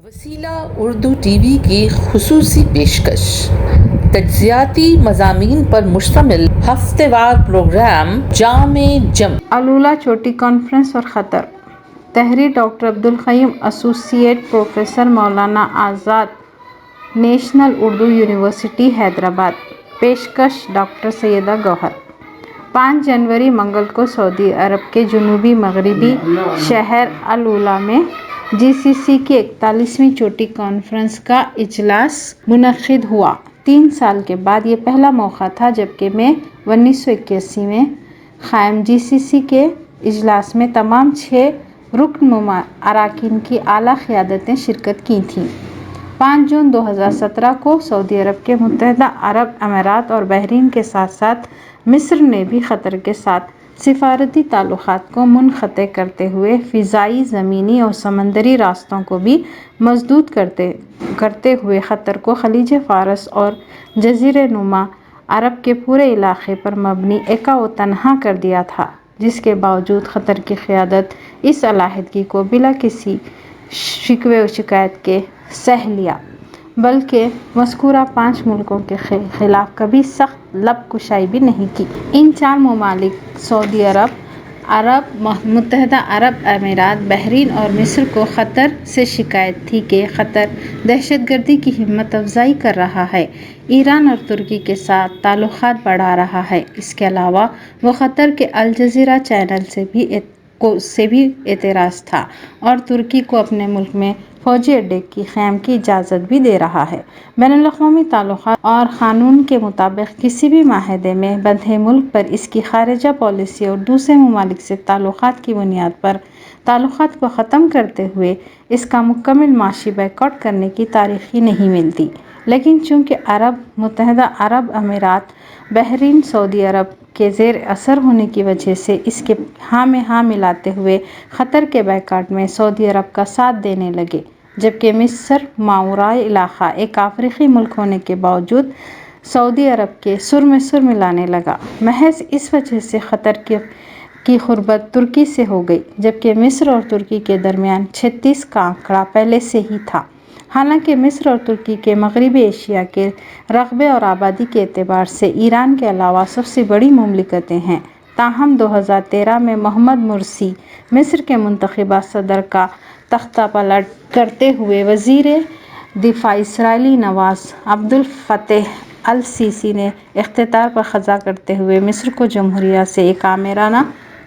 وسیلہ Urdu T V کی خصوصی پیشکش، تجزیاتی مضامین پر مشتمل ہفتہ وار پروگرام جام جم الولا چوٹی کانفرنس اور خطر۔ تحریر ڈاکٹر عبدالقیوم، ایسوسی at professor, Maulana Azad national Urdu university Hyderabad. پیشکش ڈاکٹر سیدہ گوہر۔ 5 جنوری منگل کو سعودی عرب کے جنوبی مغربی شہر الولا میں GCC کی 41ویں چوٹی کانفرنس کا اجلاس منعقد ہوا۔ 3 سال کے بعد یہ پہلا موقع تھا جبکہ مئی 1981 میں قائم GCC کے اجلاس میں تمام 6 رکن اراکین کی اعلیٰ قیادتیں شرکت کی تھیں۔ 5 جون 2017 کو سعودی عرب کے متحدہ عرب امارات اور بحرین کے ساتھ ساتھ مصر نے بھی قطر کے ساتھ سفارتی تعلقات کو منقطع کرتے ہوئے فضائی، زمینی اور سمندری راستوں کو بھی مسدود کرتے ہوئے قطر کو خلیج فارس اور جزیرہ نما عرب کے پورے علاقے پر مبنی ایکا و تنہا کر دیا تھا، جس کے باوجود قطر کی قیادت اس علیحدگی کو بلا کسی شکوے و شکایت کے سہہ لیا، بلکہ مذکورہ 5 ملکوں کے خلاف کبھی سخت لب کشائی بھی نہیں کی۔ ان 4 ممالک سعودی عرب، متحدہ عرب امارات، بحرین اور مصر کو قطر سے شکایت تھی کہ قطر دہشت گردی کی ہمت افزائی کر رہا ہے، ایران اور ترکی کے ساتھ تعلقات بڑھا رہا ہے۔ اس کے علاوہ وہ قطر کے الجزیرہ چینل سے بھی اعتراض تھا اور ترکی کو اپنے ملک میں فوجی اڈے کے قیام کی اجازت بھی دے رہا ہے۔ بین الاقوامی تعلقات اور قانون کے مطابق کسی بھی معاہدے میں بندھے ملک پر اس کی خارجہ پالیسی اور دوسرے ممالک سے تعلقات کی بنیاد پر تعلقات کو ختم کرتے ہوئے اس کا مکمل معاشی بائیکاٹ کرنے کی تاریخ ہی نہیں ملتی، لیکن چونکہ متحدہ عرب امارات، بحرین سعودی عرب کے زیر اثر ہونے کی وجہ سے اس کے ہاں میں ہاں ملاتے ہوئے قطر کے بائیکاٹ میں سعودی عرب کا ساتھ دینے لگے، جبکہ مصر ماوراء علاقہ ایک افریقی ملک ہونے کے باوجود سعودی عرب کے سر میں سر ملانے لگا۔ محض اس وجہ سے قطر کی قربت ترکی سے ہو گئی، جبکہ مصر اور ترکی کے درمیان 36 کا آنکڑا پہلے سے ہی تھا۔ حالانکہ مصر اور ترکی کے مغربی ایشیا کے رقبے اور آبادی کے اعتبار سے ایران کے علاوہ سب سے بڑی مملکتیں ہیں، تاہم 2013 میں محمد مرسی مصر کے منتخبہ صدر کا تختہ پلٹ کرتے ہوئے وزیر دفاع اسرائیلی نواز عبد الفتاح السیسی نے اقتدار پر قبضہ کرتے ہوئے مصر کو جمہوریہ سے ایک آمرانہ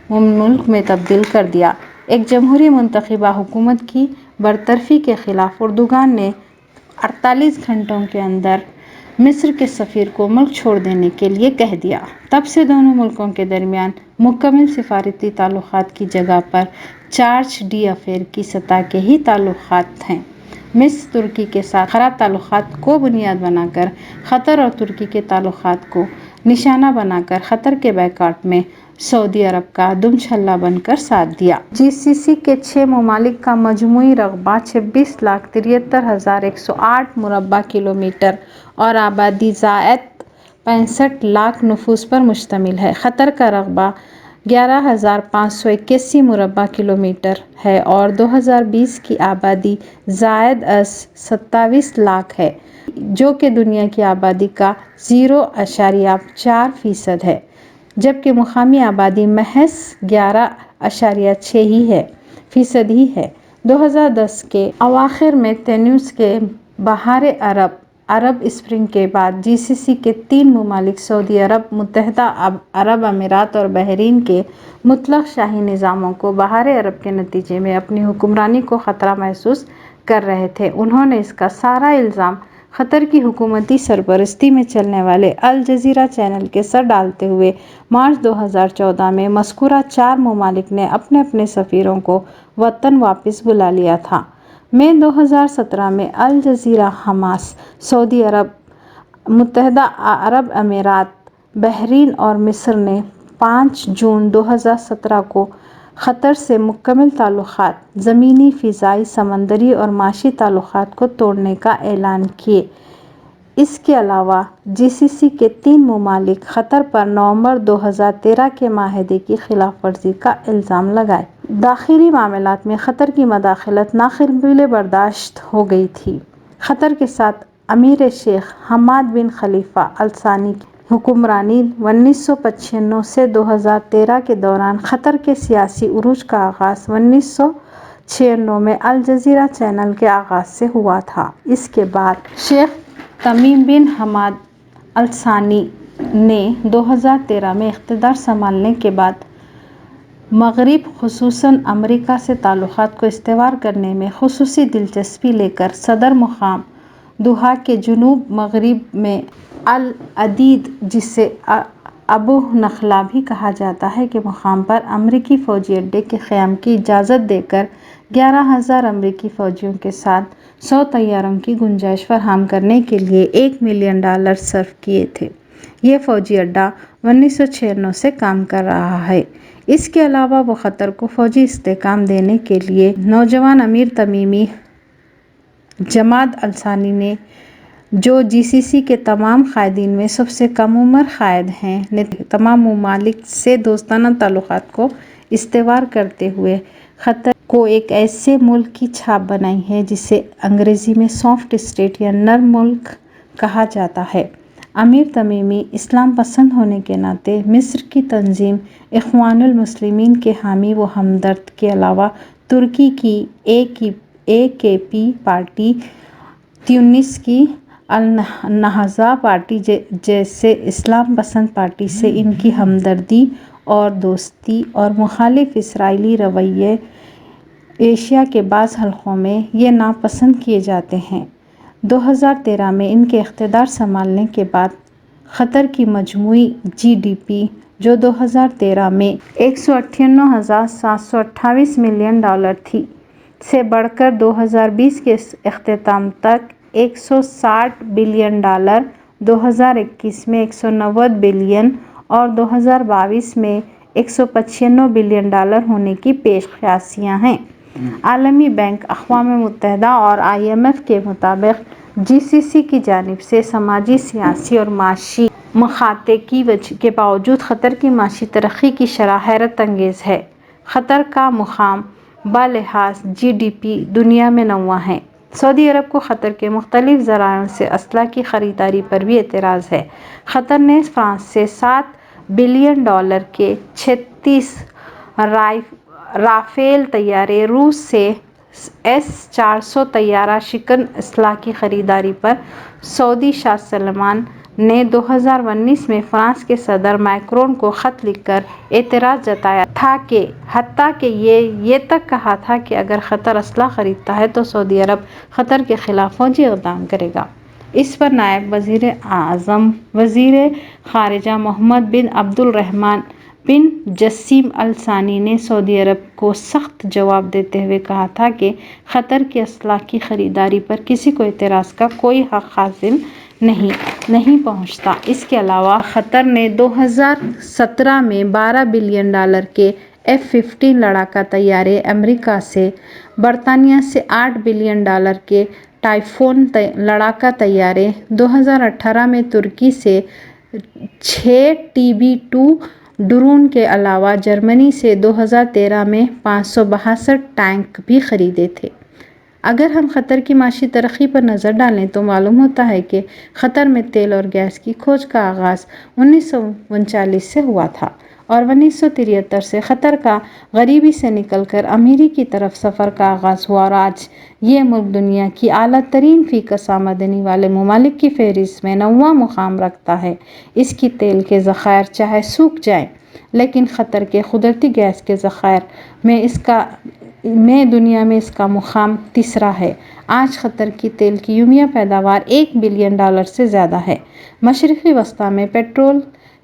ملک میں تبدیل کر دیا۔ ایک جمہوری منتخبہ حکومت کی برطرفی کے خلاف اردوغان نے 48 گھنٹوں کے اندر مصر کے سفیر کو ملک چھوڑ دینے کے لیے کہہ دیا۔ تب سے دونوں ملکوں کے درمیان مکمل سفارتی تعلقات کی جگہ پر چارج ڈی افیئر کی سطح کے ہی تعلقات ہیں۔ مصر ترکی کے ساتھ خراب تعلقات کو بنیاد بنا کر قطر اور ترکی کے تعلقات کو نشانہ بنا کر قطر کے بائیکاٹ میں سعودی عرب کا دم چھلہ بن کر ساتھ دیا۔ GCC کے 6 ممالک کا مجموعی رقبہ 26,73,108 مربع کلومیٹر اور آبادی زائد 65 لاکھ نفوس پر مشتمل ہے۔ قطر کا رقبہ 11,581 مربع کلومیٹر ہے اور 2020 کی آبادی زائد از 27 لاکھ ہے، جو کہ دنیا کی آبادی کا 0.4% ہے، جبکہ مقامی آبادی محض 11.6% ہی ہے۔ 2010 کے اواخر میں تیونس کے بہار عرب اسپرنگ کے بعد GCC کے 3 ممالک سعودی عرب، متحدہ عرب امارات اور بحرین کے مطلق شاہی نظاموں کو بہار عرب کے نتیجے میں اپنی حکمرانی کو خطرہ محسوس کر رہے تھے۔ انہوں نے اس کا سارا الزام قطر کی حکومتی سرپرستی میں چلنے والے الجزیرہ چینل کے سر ڈالتے ہوئے مارچ 2014 میں مذکورہ 4 ممالک نے اپنے اپنے سفیروں کو وطن واپس بلا لیا تھا۔ مئی 2017 میں الجزیرہ، حماس، سعودی عرب، متحدہ عرب امارات، بحرین اور مصر نے 5 جون 2017 کو قطر سے مکمل تعلقات، زمینی، فضائی، سمندری اور معاشی تعلقات کو توڑنے کا اعلان کیے اس کے علاوہ GCC کے 3 ممالک قطر پر نومبر 2013 کے معاہدے کی خلاف ورزی کا الزام لگائے۔ داخلی معاملات میں قطر کی مداخلت ناقابل برداشت ہو گئی تھی۔ قطر کے ساتھ امیر شیخ حماد بن خلیفہ ال ثانی کی حکمرانی 1995 سے 2013 کے دوران قطر کے سیاسی عروج کا آغاز 1996 میں الجزیرہ چینل کے آغاز سے ہوا تھا۔ اس کے بعد شیخ تمیم بن حماد ال ثانی نے 2013 میں اقتدار سنبھالنے کے بعد مغرب خصوصاً امریکہ سے تعلقات کو استوار کرنے میں خصوصی دلچسپی لے کر صدر مقام دوحہ کے جنوب مغرب میں العدید جسے ابو نخلا بھی کہا جاتا ہے کے مقام پر امریکی فوجی اڈے کے قیام کی اجازت دے کر 11,000 امریکی فوجیوں کے ساتھ 100 طیاروں کی گنجائش فراہم کرنے کے لیے $1 ملین صرف کیے تھے۔ یہ فوجی اڈہ 1996 سے کام کر رہا ہے۔ اس کے علاوہ وہ قطر کو فوجی استحکام دینے کے لیے نوجوان امیر تمیمی جماد ال ثانی نے، جو GCC کے تمام قائدین میں سب سے کم عمر قائد ہیں، نے تمام ممالک سے دوستانہ تعلقات کو استوار کرتے ہوئے قطر کو ایک ایسے ملک کی چھاپ بنائی ہے جسے انگریزی میں سافٹ اسٹیٹ یا نرم ملک کہا جاتا ہے۔ امیر تمیمی اسلام پسند ہونے کے ناطے مصر کی تنظیم اخوان المسلمین کے حامی و ہمدرد کے علاوہ ترکی کی AKP پارٹی، تیونس کی النہضہ پارٹی جیسے اسلام پسند پارٹی سے ان کی ہمدردی اور دوستی اور مخالف اسرائیلی رویے ایشیا کے بعض حلقوں میں یہ ناپسند کیے جاتے ہیں۔ 2013 میں ان کے اقتدار سنبھالنے کے بعد قطر کی مجموعی GDP، جو 2013 میں $158,728 ملین تھی، سے بڑھ کر 2020 کے اختتام تک $160 بلین، 2021 میں $190 بلین اور 2022 میں $195 بلین ہونے کی پیش قیاسیاں ہیں۔ عالمی بینک، اقوام متحدہ اور IMF کے مطابق GCC کی جانب سے سماجی، سیاسی اور معاشی مخاطے کے باوجود قطر کی معاشی ترقی کی شرح حیرت انگیز ہے۔ قطر کا مقام بلحاظ GDP دنیا میں 9واں ہے۔ سعودی عرب کو قطر کے مختلف ذرائع سے اسلحہ کی خریداری پر بھی اعتراض ہے۔ قطر نے فرانس سے $7 بلین کے 36 رافیل طیارے، روس سے S-400 طیارہ شکن اسلحہ کی خریداری پر سعودی شاہ سلمان نے 2019 میں فرانس کے صدر میکرون کو خط لکھ کر اعتراض جتایا تھا کہ حتیٰ کہ یہ تک کہا تھا کہ اگر قطر اسلحہ خریدتا ہے تو سعودی عرب قطر کے خلاف فوجی اقدام کرے گا۔ اس پر نائب وزیر اعظم وزیر خارجہ محمد بن عبد الرحمن بن جاسم ال ثانی نے سعودی عرب کو سخت جواب دیتے ہوئے کہا تھا کہ قطر کی اسلحہ کی خریداری پر کسی کو اعتراض کا کوئی حق حاصل نہیں پہنچتا۔ اس کے علاوہ قطر نے 2017 میں $12 بلین کے F-15 لڑاکا طیارے امریکہ سے، برطانیہ سے $8 بلین کے ٹائفون لڑاکا طیارے، 2018 میں ترکی سے 6 TB2 ڈرون کے علاوہ جرمنی سے 2013 میں 562 ٹینک بھی خریدے تھے۔ اگر ہم قطر کی معاشی ترقی پر نظر ڈالیں تو معلوم ہوتا ہے کہ قطر میں تیل اور گیس کی کھوج کا آغاز 1939 سے ہوا تھا اور 1973 سے قطر کا غریبی سے نکل کر امیری کی طرف سفر کا آغاز ہوا اور آج یہ ملک دنیا کی اعلیٰ ترین فی کس آمدنی والے ممالک کی فہرست میں 9واں مقام رکھتا ہے۔ اس کی تیل کے ذخائر چاہے سوکھ جائیں، لیکن قطر کے قدرتی گیس کے ذخائر میں دنیا میں اس کا مقام تیسرا ہے۔ آج قطر کی تیل کی یومیہ پیداوار $1 بلین سے زیادہ ہے۔ مشرقی وسطیٰ میں پیٹرول،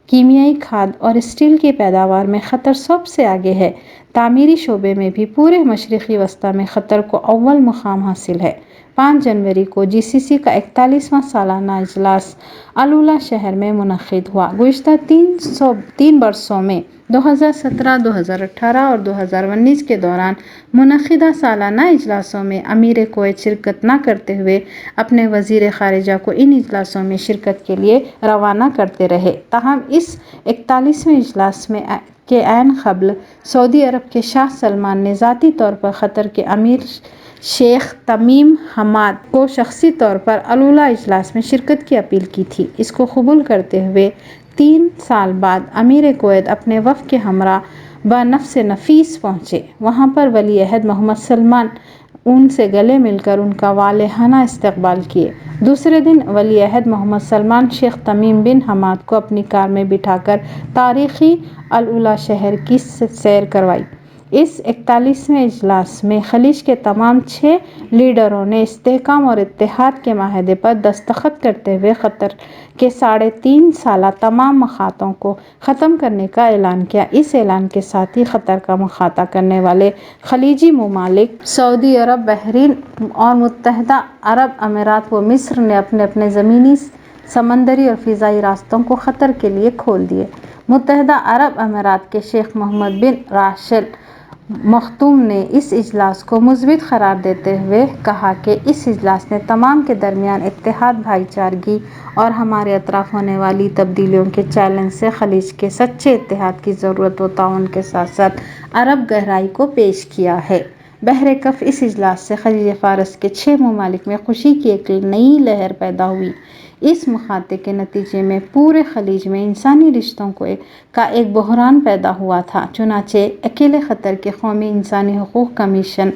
کیمیائی کھاد اور اسٹیل کی پیداوار میں قطر سب سے آگے ہے۔ تعمیری شعبے میں بھی پورے مشرقی وسطی میں قطر کو اول مقام حاصل ہے۔ 5 جنوری کو جی سی سی کا 41واں سالانہ اجلاس العلا شہر میں منعقد ہوا۔ گزشتہ 3 برسوں میں 2017، 2018 اور 2019 کے دوران منعقدہ سالانہ اجلاسوں میں امیر کویت شرکت نہ کرتے ہوئے اپنے وزیر خارجہ کو ان اجلاسوں میں شرکت کے لیے روانہ کرتے رہے۔ تاہم اس 41ویں اجلاس کے عین قبل سعودی عرب کے شاہ سلمان نے ذاتی طور پر قطر کے امیر شیخ تمیم حماد کو شخصی طور پر العلا اجلاس میں شرکت کی اپیل کی تھی۔ اس کو قبول کرتے ہوئے 3 سال بعد امیر کویت اپنے وفد کے ہمراہ بنفس نفیس پہنچے۔ وہاں پر ولی عہد محمد سلمان ان سے گلے مل کر ان کا والہانہ استقبال کیے۔ دوسرے دن ولی عہد محمد سلمان شیخ تمیم بن حماد کو اپنی کار میں بٹھا کر تاریخی العلا شہر کی سیر کروائی۔ اس 41ویں اجلاس میں خلیج کے تمام 6 لیڈروں نے استحکام اور اتحاد کے معاہدے پر دستخط کرتے ہوئے قطر کے 3.5 سالہ تمام مقاطعوں کو ختم کرنے کا اعلان کیا۔ اس اعلان کے ساتھ ہی قطر کا مقاطعہ کرنے والے خلیجی ممالک سعودی عرب، بحرین اور متحدہ عرب امارات و مصر نے اپنے اپنے زمینی، سمندری اور فضائی راستوں کو قطر کے لیے کھول دیے۔ متحدہ عرب امارات کے شیخ محمد بن راشد ال مختوم نے اس اجلاس کو مثبت قرار دیتے ہوئے کہا کہ اس اجلاس نے تمام کے درمیان اتحاد، بھائی چارگی اور ہمارے اطراف ہونے والی تبدیلیوں کے چیلنج سے خلیج کے سچے اتحاد کی ضرورت و تعاون کے ساتھ ساتھ عرب گہرائی کو پیش کیا ہے۔ بحر کف اس اجلاس سے خلیج فارس کے 6 ممالک میں خوشی کی ایک نئی لہر پیدا ہوئی۔ اس مقاطعے کے نتیجے میں پورے خلیج میں انسانی رشتوں کا ایک بحران پیدا ہوا تھا۔ چنانچہ اکیلے قطر کے قومی انسانی حقوق کمیشن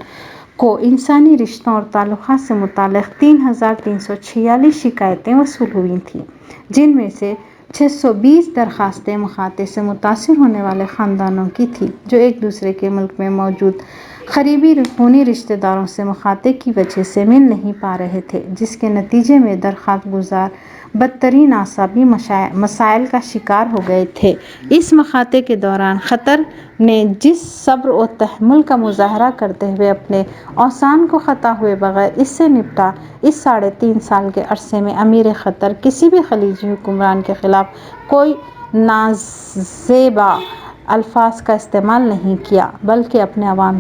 کو انسانی رشتوں اور تعلقات سے متعلق 3346 شکایتیں موصول ہوئی تھیں، جن میں سے 620 درخواستیں مقاطعے سے متاثر ہونے والے خاندانوں کی تھیں جو ایک دوسرے کے ملک میں موجود قریبی خونی رشتہ داروں سے مقاطعے کی وجہ سے مل نہیں پا رہے تھے، جس کے نتیجے میں درخواست گزار بدترین اعصابی مسائل کا شکار ہو گئے تھے۔ اس مقاطعے کے دوران قطر نے جس صبر و تحمل کا مظاہرہ کرتے ہوئے اپنے اوسان کو خطا ہوئے بغیر اس سے نپٹا، اس 3.5 سال کے عرصے میں امیر قطر کسی بھی خلیجی حکمران کے خلاف کوئی نازیبا الفاظ کا استعمال نہیں کیا، بلکہ اپنے عوام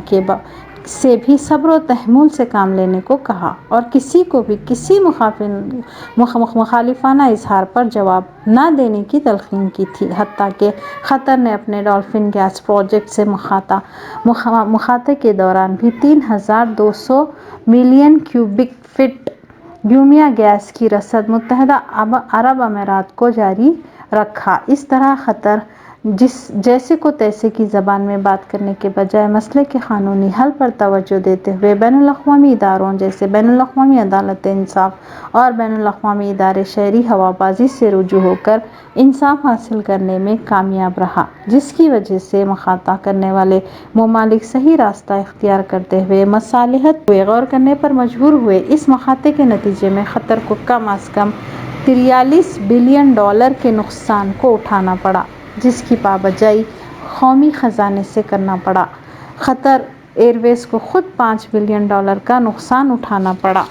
سے بھی صبر و تحمل سے کام لینے کو کہا اور کسی کو بھی کسی مخالفانہ اظہار پر جواب نہ دینے کی تلقین کی تھی۔ حتیٰ کہ قطر نے اپنے ڈولفن گیس پروجیکٹ سے مقاطعے کے دوران بھی 3200 ملین کیوبک فٹ یومیہ گیس کی رسد متحدہ عرب امارات کو جاری رکھا۔ اس طرح قطر جیسے کو تیسے کی زبان میں بات کرنے کے بجائے مسئلے کے قانونی حل پر توجہ دیتے ہوئے بین الاقوامی اداروں جیسے بین الاقوامی عدالت انصاف اور بین الاقوامی ادارے شہری ہوابازی سے رجوع ہو کر انصاف حاصل کرنے میں کامیاب رہا، جس کی وجہ سے مقاطعہ کرنے والے ممالک صحیح راستہ اختیار کرتے ہوئے مصالحت پہ غور کرنے پر مجبور ہوئے۔ اس مقاطعے کے نتیجے میں قطر کو کم از کم $43 بلین کے نقصان کو اٹھانا پڑا، جس کی پابجائی قومی خزانے سے کرنا پڑا۔ قطر ایئرویز کو خود $5 بلین کا نقصان اٹھانا پڑا۔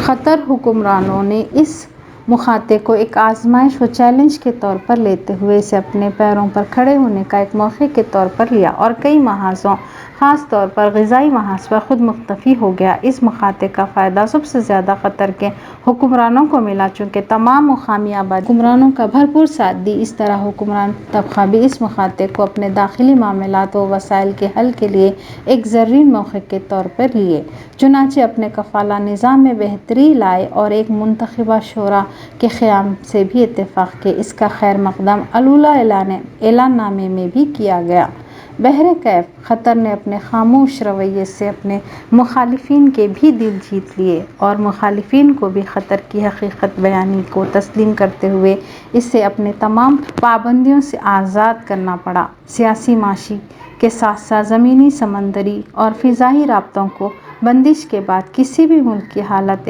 قطر حکمرانوں نے اس مقاطعے کو ایک آزمائش و چیلنج کے طور پر لیتے ہوئے اسے اپنے پیروں پر کھڑے ہونے کا ایک موقع کے طور پر لیا اور کئی محاذوں، خاص طور پر غذائی محاذ پر خود مکتفی ہو گیا۔ اس مقاطعے کا فائدہ سب سے زیادہ قطر کے حکمرانوں کو ملا، چونکہ تمام مقامی آبادی حکمرانوں کا بھرپور ساتھ دی۔ اس طرح حکمران طبقہ بھی اس مقاطعے کو اپنے داخلی معاملات و مسائل کے حل کے لیے ایک زرعی موقع کے طور پر لیے، چنانچہ اپنے کفالہ نظام میں بہتری لائے اور ایک منتخبہ شورا کے قیام سے بھی اتفاق کیے۔ اس کا خیر مقدم العلا اعلان نامے میں بھی کیا گیا۔ بحر کیف قطر نے اپنے خاموش رویے سے اپنے مخالفین کے بھی دل جیت لیے اور مخالفین کو بھی قطر کی حقیقت بیانی کو تسلیم کرتے ہوئے اسے اپنے تمام پابندیوں سے آزاد کرنا پڑا۔ سیاسی، معاشی کے ساتھ ساتھ زمینی، سمندری اور فضائی رابطوں کو بندش کے بعد کسی بھی ملک کی حالت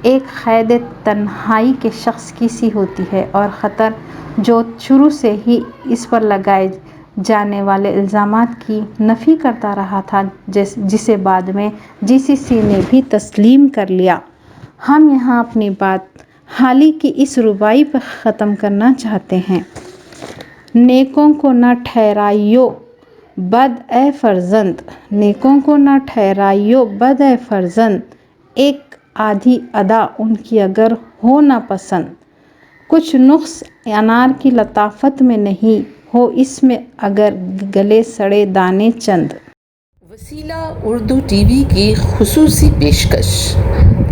ایک قید تنہائی کے شخص کی سی ہوتی ہے، اور خطر جو شروع سے ہی اس پر لگائے جانے والے الزامات کی نفی کرتا رہا تھا، جسے بعد میں جی سی سی نے بھی تسلیم کر لیا۔ ہم یہاں اپنی بات حال ہی کی اس رباعی پر ختم کرنا چاہتے ہیں۔ نیکوں کو نہ ٹھہرائیو بد اے فرزند، نیکوں کو نہ ٹھہرائیو بد اے فرزند، ایک آدھی ادا ان کی اگر ہو نہ پسند، کچھ نقص انار کی لطافت میں نہیں ہو اس میں اگر گلے سڑے دانے چند۔ وسیلہ اردو ٹی وی کی خصوصی پیشکش،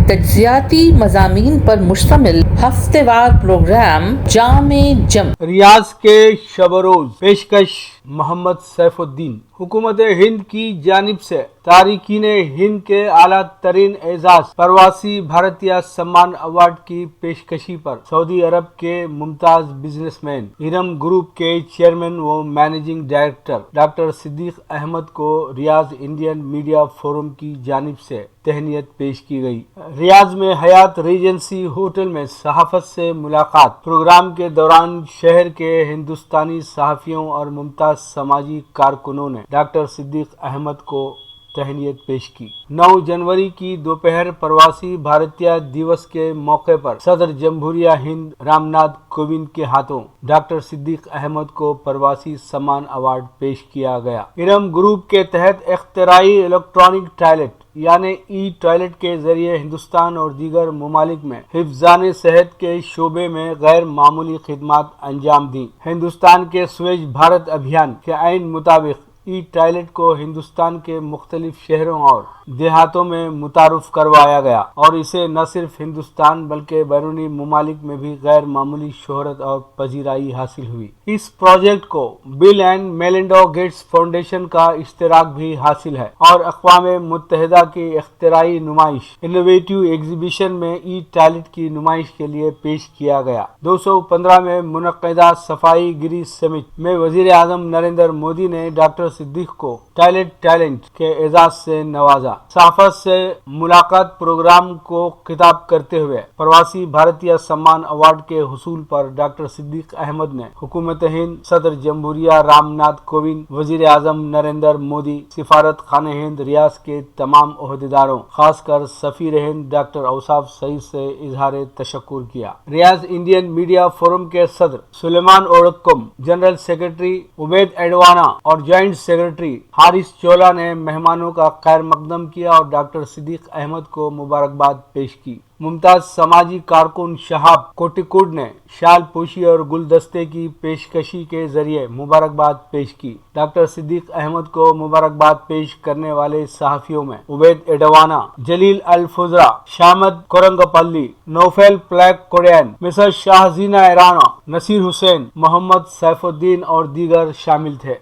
تجزیاتی مضامین پر مشتمل ہفتہ وار پروگرام جام جم، ریاض کے شب و روز، پیشکش محمد سیف الدین۔ حکومت ہند کی جانب سے تارکین ہند کے اعلیٰ ترین اعزاز پرواسی بھارتیہ سمان ایوارڈ کی پیشکشی پر سعودی عرب کے ممتاز بزنس مین، ارم گروپ کے چیئرمین و مینیجنگ ڈائریکٹر ڈاکٹر صدیق احمد کو ریاض انڈین میڈیا فورم کی جانب سے تہنیت پیش کی گئی۔ ریاض میں حیات ریجنسی ہوٹل میں صحافت سے ملاقات پروگرام کے دوران شہر کے ہندوستانی صحافیوں اور ممتاز سماجی کارکنوں نے ڈاکٹر صدیق احمد کو تہنیت پیش کی۔ 9 جنوری کی دوپہر پرواسی بھارتیہ دیوس کے موقع پر صدر جمہوریہ ہند رام ناتھ کووند کے ہاتھوں ڈاکٹر صدیق احمد کو پرواسی سمان ایوارڈ پیش کیا گیا۔ ارم گروپ کے تحت اختراعی الیکٹرانک ٹوائلٹ یعنی ای ٹوائلٹ کے ذریعے ہندوستان اور دیگر ممالک میں حفظان صحت کے شعبے میں غیر معمولی خدمات انجام دیں۔ ہندوستان کے سوچھ بھارت ابھیان کے عین مطابق ای ٹوائلٹ کو ہندوستان کے مختلف شہروں اور دیہاتوں میں متعارف کروایا گیا اور اسے نہ صرف ہندوستان بلکہ بیرونی ممالک میں بھی غیر معمولی شہرت اور پذیرائی حاصل ہوئی۔ اس پروجیکٹ کو بل اینڈ میلنڈا گیٹس فاؤنڈیشن کا اشتراک بھی حاصل ہے اور اقوام متحدہ کی اختراعی نمائش انوویٹو ایگزیبیشن میں ای ٹوائلٹ کی نمائش کے لیے پیش کیا گیا۔ 215 میں منعقدہ صفائی گری سمٹ میں وزیر اعظم نریندر مودی نے ڈاکٹر صدیق کو ٹوائلٹ ٹیلنٹ کے اعزاز سے نوازا۔ صحافت سے ملاقات پروگرام کو خطاب کرتے ہوئے پرواسی بھارتیہ سمان ایوارڈ کے حصول پر ڈاکٹر صدیق احمد نے حکومت ہند، صدر جمہوریہ رام ناتھ کووند، وزیر اعظم نریندر مودی، سفارت خانہ ہند ریاض کے تمام عہدیداروں، خاص کر سفیر ہند ڈاکٹر اوصاف سعید سے اظہار تشکر کیا۔ ریاض انڈین میڈیا فورم کے صدر سلیمان اوڑکم، جنرل سیکرٹری عبید ایڈوانا اور جوائنٹ سیکرٹری حارث چولا نے مہمانوں کا خیر مقدم کیا اور ڈاکٹر صدیق احمد کو مبارکباد پیش کی۔ ممتاز سماجی کارکن شہاب کوٹیکوڈ نے شال پوشی اور گلدستے کی پیشکشی کے ذریعے مبارکباد پیش کی۔ ڈاکٹر صدیق احمد کو مبارکباد پیش کرنے والے صحافیوں میں عبید ایڈوانا، جلیل الفزرا، شامد کورنگپلی، نوفل پلیک کوڈین، مسز شاہزینہ ایرانا، نصیر حسین، محمد سیف الدین اور دیگر شامل تھے۔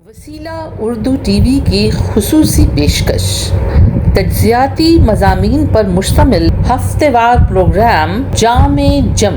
وسیلہ اردو ٹی وی کی خصوصی پیشکش، تجزیاتی مضامین پر مشتمل ہفتہ وار پروگرام جام جم